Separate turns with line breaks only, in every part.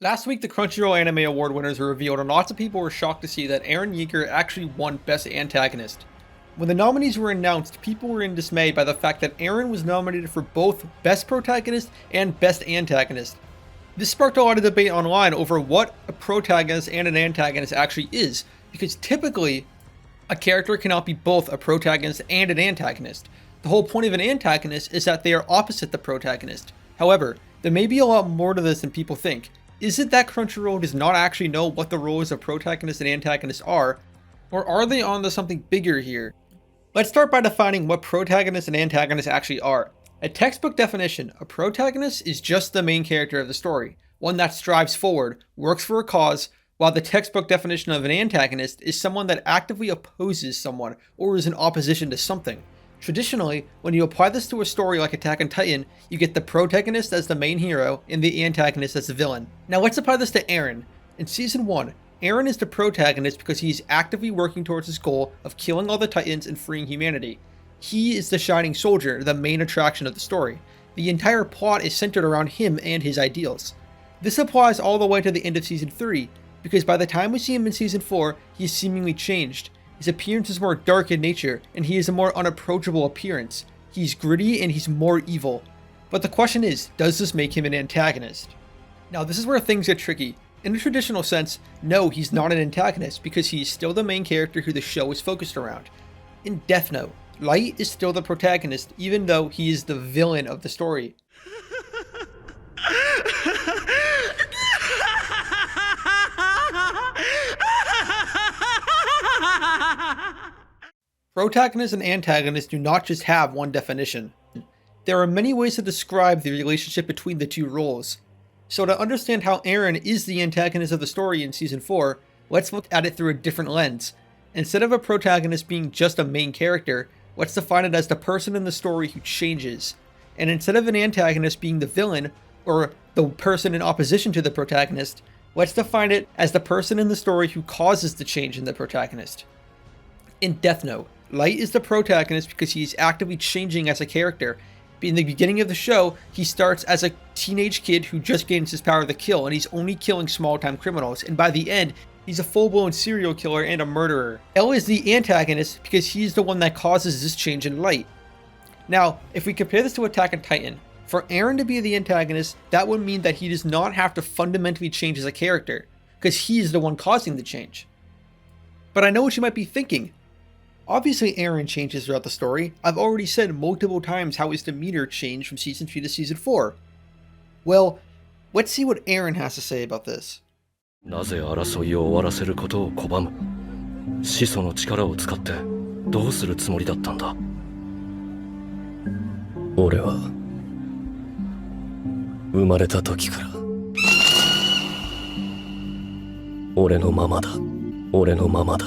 Last week, the Crunchyroll Anime Award winners were revealed, and lots of people were shocked to see that Eren Yeager actually won Best Antagonist. When the nominees were announced, people were in dismay by the fact that Eren was nominated for both Best Protagonist and Best Antagonist. This sparked a lot of debate online over what a protagonist and an antagonist actually is, because typically, a character cannot be both a protagonist and an antagonist. The whole point of an antagonist is that they are opposite the protagonist. However, there may be a lot more to this than people think. Is it that Crunchyroll does not actually know what the roles of protagonist and antagonist are, or are they onto something bigger here? Let's start by defining what protagonist and antagonist actually are. A textbook definition, a protagonist is just the main character of the story, one that strives forward, works for a cause, while the textbook definition of an antagonist is someone that actively opposes someone or is in opposition to something. Traditionally, when you apply this to a story like Attack on Titan, you get the protagonist as the main hero and the antagonist as the villain. Now let's apply this to Eren. In Season 1, Eren is the protagonist because he is actively working towards his goal of killing all the Titans and freeing humanity. He is the shining soldier, the main attraction of the story. The entire plot is centered around him and his ideals. This applies all the way to the end of Season 3, because by the time we see him in Season 4, he is seemingly changed. His appearance is more dark in nature, and he has a more unapproachable appearance. He's gritty and he's more evil. But the question is, does this make him an antagonist? Now this is where things get tricky. In a traditional sense, no, he's not an antagonist because he is still the main character who the show is focused around. In Death Note, Light is still the protagonist even though he is the villain of the story. Protagonist and antagonist do not just have one definition. There are many ways to describe the relationship between the two roles. So to understand how Eren is the antagonist of the story in Season 4, let's look at it through a different lens. Instead of a protagonist being just a main character, let's define it as the person in the story who changes. And instead of an antagonist being the villain, or the person in opposition to the protagonist, let's define it as the person in the story who causes the change in the protagonist. In Death Note, Light is the protagonist because he is actively changing as a character. In the beginning of the show, he starts as a teenage kid who just gains his power to kill, and he's only killing small-time criminals, and by the end, he's a full-blown serial killer and a murderer. L is the antagonist because he's the one that causes this change in Light. Now, if we compare this to Attack on Titan, for Eren to be the antagonist, that would mean that he does not have to fundamentally change as a character, because he is the one causing the change. But I know what you might be thinking. Obviously Eren changes throughout the story. I've already said multiple times how his demeanor changed from Season 3 to Season 4. Well, let's see what Eren has to say about this.
なぜ争いを終わらせることを拒む始祖の力を使ってどうするつもりだったんだ俺は生まれた時から俺のままだ俺のままだ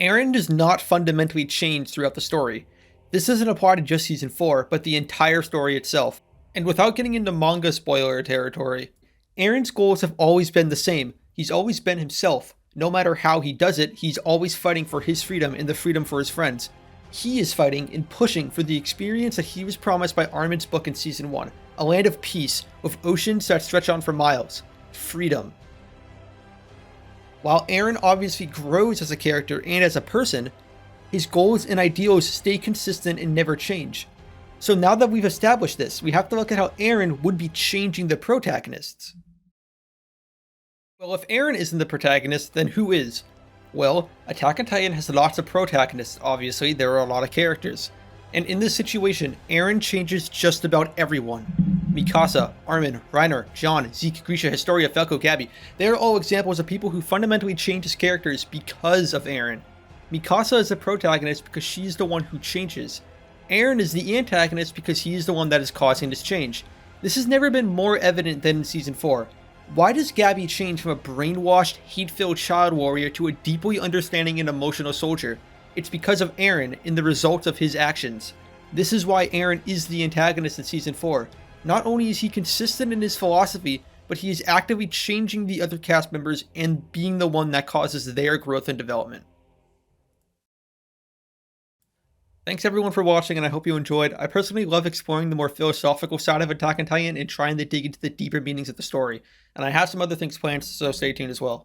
Eren does not fundamentally change throughout the story. This doesn't apply to just Season 4, but the entire story itself. And without getting into manga spoiler territory, Eren's goals have always been the same. He's always been himself. No matter how he does it, he's always fighting for his freedom and the freedom for his friends. He is fighting and pushing for the experience that he was promised by Armin's book in Season 1. A land of peace, with oceans that stretch on for miles. Freedom. While Eren obviously grows as a character and as a person, his goals and ideals stay consistent and never change. So now that we've established this, we have to look at how Eren would be changing the protagonists. Well, if Eren isn't the protagonist, then who is? Well, Attack on Titan has lots of protagonists, obviously, there are a lot of characters. And in this situation, Eren changes just about everyone. Mikasa, Armin, Reiner, Jean, Zeke, Grisha, Historia, Falco, Gabby. They are all examples of people who fundamentally change as characters because of Eren. Mikasa is the protagonist because she's the one who changes. Eren is the antagonist because he is the one that is causing this change. This has never been more evident than in Season 4. Why does Gabby change from a brainwashed, hate-filled child warrior to a deeply understanding and emotional soldier? It's because of Eren and the results of his actions. This is why Eren is the antagonist in Season 4. Not only is he consistent in his philosophy, but he is actively changing the other cast members and being the one that causes their growth and development. Thanks everyone for watching, and I hope you enjoyed. I personally love exploring the more philosophical side of Attack on Titan and trying to dig into the deeper meanings of the story. And I have some other things planned, so stay tuned as well.